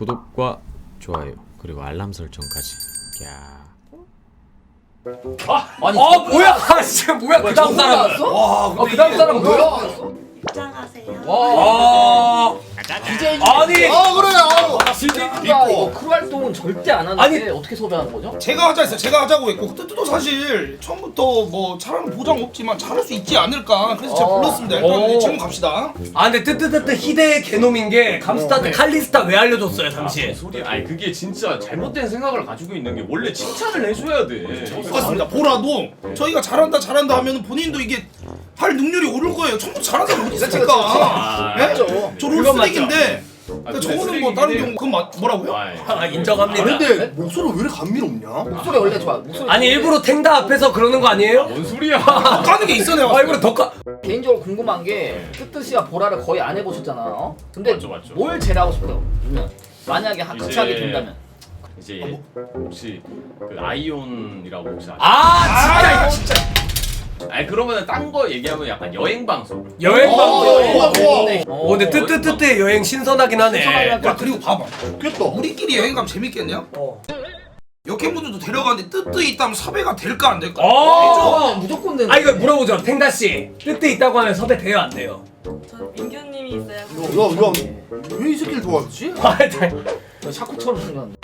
구독과 좋아요 그리고 알람 설정까지. 야. 아니 뭐야? 아 진짜 뭐야? 그 다음 사람은? 와 그 다음 사람은 뭐야? 입장하세요. 와. DJ 아니. 그래요. 진짜 이거 크루 활동은 절대 안 하는데 아니. 어떻게 섭외한 거죠? 제가 하자 했어요. 제가 하자고 했고 뜻도 사실 처음부터 뭐 잘하는 보장 없지만 잘할 수 있지 않을까. 그래서 제가 불렀습니다. 일단 질문 갑시다. 아 근데 뜨뜨뜨뜨 희대의 개놈인 게 감스타한테 칼리스타 왜 알려줬어요 당시에? 소리 아니 그게 진짜 잘못된 생각을 가지고 있는 게 원래 칭찬을 해줘야 돼. 똑같습니다. 보라도 저희가 잘한다 하면 본인도 이게 할 능률이 오를 거예요. 처음부터 잘하는 사람 어디 있습니까? 아, 예? 맞죠. 저 그건 롤스틱인데 아, 근데 저거는 뭐 다른 경우 그건 뭐라고요? 아 인정합니다. 근데 목소리 왜 이렇게 감미롭냐? 목소리 원래 좋아. 목소리 아니 일부러 탱다 앞에서 그러는 거 아니에요? 뭔 소리야? 까는 게 있어 내가. 아 일부러 더 개인적으로 궁금한 게 뜨뜻이와 보라를 거의 안 해보셨잖아. 어? 근데 맞죠. 뭘 제일 하고 싶어요? 만약에 합작이 이제- 된다면. 이제 혹시 그 아이온이라고 혹시 아세요? 아 진짜 아니 그러면은 딴 거 얘기하면 약간 여행 방송. 여행 방송. 좋아, 좋아. 오 근데 뜨뜨뜨뜨 여행 신선하긴 하네. 야 그리고 봐봐. 좋겠다. 우리끼리 여행 가면 재밌겠냐? 어. 역행분들도 데려가는데 뜨뜨 있다면 섭외가 될까 안 될까? 어. 무조건 되는. 아 이거 물어보죠 탱다 씨. 뜨뜨 있다고 하면 섭외 돼요 안 돼요? 전 민규님이 있어야 왜 이 새끼를 좋아하지? 아 샤코처럼 생겼는데.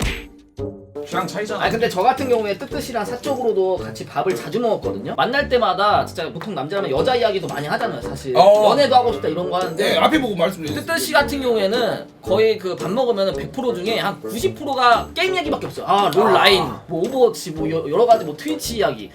취향 차이잖아. 아니 근데 저 같은 경우에 뜨뜻이랑 사적으로도 같이 밥을 자주 먹었거든요. 만날 때마다 진짜 보통 남자라면 여자 이야기도 많이 하잖아요 사실. 연애도 하고 싶다 이런 거 하는데 네 앞에 보고 말씀드려요. 뜨뜻이 같은 경우에는 거의 그 밥 먹으면 100% 중에 한 90%가 게임 얘기밖에 없어요. 아 롤 라인, 뭐 오버워치, 뭐 여러 가지 뭐 트위치 이야기.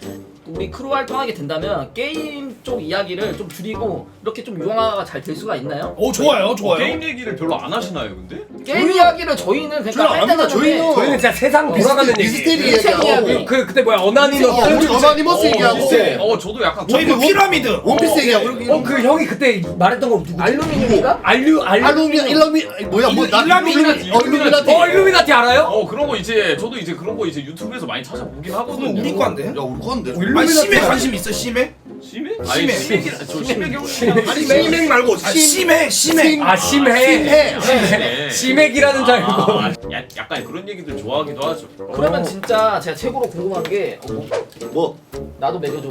우리 크루 활동하게 된다면 게임 쪽 이야기를 좀 줄이고 이렇게 좀 유형화가 잘 될 수가 있나요? 오 좋아요 좋아요. 게임 얘기를 별로 안 하시나요, 근데? 게임 이야기를 저희는 그러니까 저희는 할 안 때는 합니다. 저희는 저희는 진짜 세상 돌아가는 얘기. 미스테리 인생 얘기하고 이야기. 그때 뭐야 어나니머스. 우리 어나니머스 얘기하고 글쎄, 저도 약간 저희 뭐 피라미드. 원피스 얘기하고 이렇게 그 형이 그때 말했던 거 누구지? 알루미늄인가? 일루미나티 뭐야 뭐 일루미나티. 일루미나티 일루미나티 알아요? 그런 거 이제 저도 이제 그런 거 이제 유튜브에서 많이 찾아보긴 하거든요. 그럼 우리 거인데? 야 우리 건데 아니 심해 관심 있어 심해? 심해? 심해. 저 심해 경우 아니 심행 말고 아 심해 심해. 아 심해. 심해. 심해기라는 줄 알고. 약간 그런 얘기들 좋아하기도 하죠. 그러면 진짜 제가 최고로 궁금한 게 뭐 나도 먹여줘.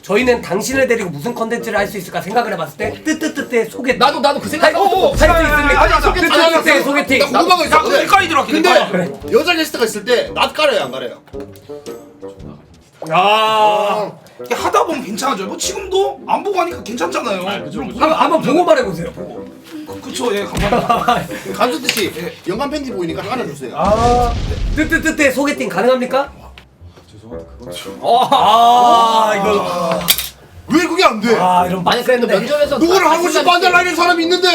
저희는 당신을 데리고 무슨 컨텐츠를 할 수 있을까 생각을 해봤을 때 뜨뜨뜨뜨의 소개. 나도 그 생각. 할 수 있습니까? 아니, 소개팅. 뜨뜨뜨뜨의 소개팅. 나 궁금한 거 야 있어. 근데 여기까지 들어왔긴 근데 여자 게스트가 있을 때 낯 가려요 안 가려요? 아. 이게 하다 보면 괜찮아져요. 뭐 지금도 안 보고 하니까 괜찮잖아요. 그죠. 한번 보고 말해보세요. 그쵸 예 감사합니다. 간수트 씨 영감 팬티 보이니까 하나 주세요. 아. 뜨뜨뜨뜨의 소개팅 가능합니까? 죄송한데 그건 좀. 아 이거. 왜 그게 안 돼? 아 이런 아니 근데 빡센데. 면접에서 누구를 하고 싶어 한다는 사람이 있는데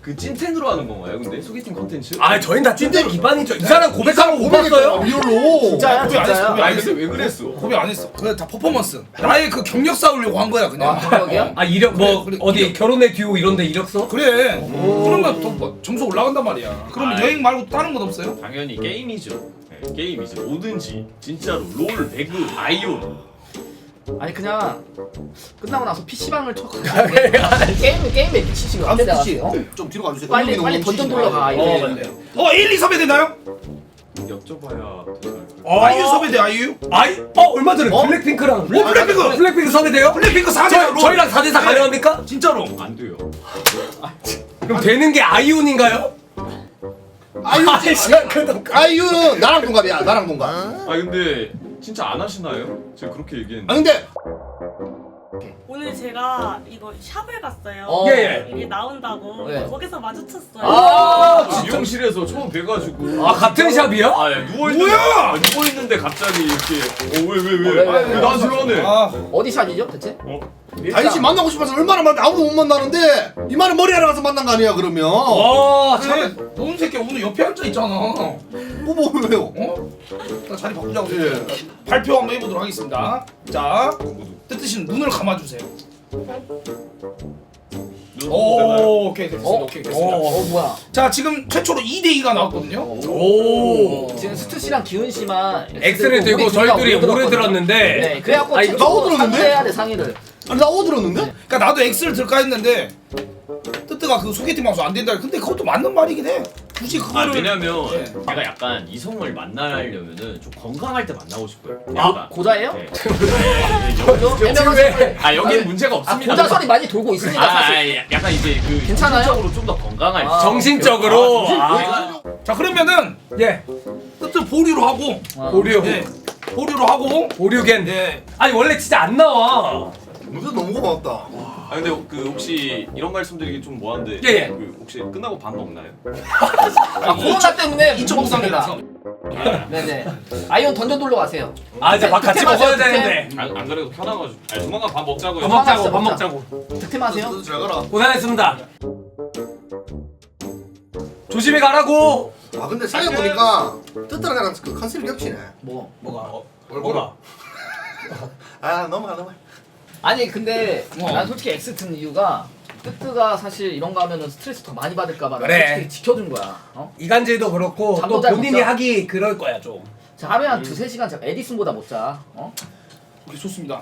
그 찐텐으로 하는 건가요? 근데 소개팅 컨텐츠? 아 저희는 다 찐텐 기반이죠. 이 사람 고백하고 못 봤어요? 리얼로 진짜야 고백 안 했어, 진짜야. 고백 아니 근데 왜 그랬어? 고백 안 했어. 그래 다 퍼포먼스. 나의 그 경력 쌓으려고 한 거야 그냥. 여기야? 아 이력 뭐 그래, 어디 이력. 결혼의 듀오 이런데 이력서? 그래. 그러면 더 점수 올라간단 말이야. 그러면 아이. 여행 말고 다른 건 없어요? 당연히 게임이죠. 네, 게임이죠. 뭐든지 진짜로 롤, 배그, 아이온. 아니 그냥 끝나고 나서 PC방을 쳐가지고 게임에 미치신 거 같아 내가. 간수트 어? 씨좀 뒤로 가주세요. 빨리 음악이 빨리 너무 던전 치시네. 돌려가 이제. 어 1, 2 섭외되나요? 여쭤봐야 아이유 섭외돼 아이유? 얼마 전에 블랙핑크랑 블랙핑크 섭외돼요? 블랙핑크 4대 저희랑 4대4 가능합니까? 진짜로. 안 돼요. 그럼 되는 게 아이온인가요? 아이유 씨 아이유는 나랑 동갑이야 나랑 동갑. 아 근데 진짜 안 하시나요? 제가 그렇게 얘기했는데. 아 근데 오늘 제가 이거 샵을 갔어요. 예. 이게 나온다고 네. 거기서 마주쳤어요. 아, 미용실에서 처음 뵈가지고. 아 같은 샵이요? 아, 예, 누워있는데. 뭐야? 누워있는데 갑자기 이렇게. 왜? 왜? 나한테 왜? 아 어디 샷이죠 대체? 다희 씨 만나고 싶어서 얼마나 많은데 아무도 못 만나는데 이만은 머리하러 가서 만난 거 아니야 그러면? 와 그래. 참. 너는 새끼 오늘 옆에 앉아 있잖아. 어? 뭐 왜요? 나 자리 바꾸자고. 예. 발표 한번 해보도록 하겠습니다. 자, 뜻뜻이는 눈을 감아주세요. 오, 오케이 됐습니다. 오케이 됐습니다. 뭐야? 자, 지금 최초로 2대2가 나왔거든요. 오. 지금 스트 씨랑 기훈 씨만 X를 들고 저희들이 오래 들었는데. 네, 그래갖고 아, 이거 최초로 나도 들었는데? 상의해야 돼 상의를. 아니 나 들었는데? 그러니까 나도 X를 들까 했는데 뜨뜨가 그 소개팅 방송 안 된다. 근데 그것도 맞는 말이긴 해. 굳이 아 그거를 왜냐면 네. 제가 약간 이성을 만나려면은 좀 건강할 때 만나고 싶어요. 아 약간. 고자예요? 네. 애매한 소리. 아 여기는 문제가 없습니다. 고자설이 많이 돌고 있습니다 사실. 약간 이제 그 괜찮아요? 정신적으로 좀 더 건강할 때. 정신적으로. 자 그러면은 예. 뜻을 보류로 하고 보류. 예 보류로 하고 보류겐. 예 아니 원래 진짜 안 나와. 무슨 너무 고맙다. 아 근데 그 혹시 이런 말씀드리기 좀 뭐한데 예, 예. 그 혹시 끝나고 밥 먹나요? 아 코로나 때문에 못 2.5상이라서 먹습니다. 네네. 아이온 던져돌러 가세요. 아 이제 밥 같이 득템하세요, 먹어야 득템. 되는데. 안 그래도 편해가지고. 아니 조만간 밥 먹자고요. 밥 먹자고 밥 먹자. 먹자고. 득템하세요. 잘 가라. 고생했습니다. 조심히 가라고. 아 근데 생각해보니까 뜻따라가랑 그 컨셉이 겹치네. 뭐가? 뭐가? 아 넘어가. 아니 근데 난 솔직히 X 튼 이유가 뜨뜨가 사실 이런 거 하면은 스트레스 더 많이 받을까봐 난 그래. 솔직히 지켜준 거야. 어? 이간질도 그렇고 잠도 또 잘 본인이 못 자. 하기 그럴 거야 좀. 자 하루에 한 2-3시간 자. 에디슨보다 못 자. 어? 오케이 좋습니다.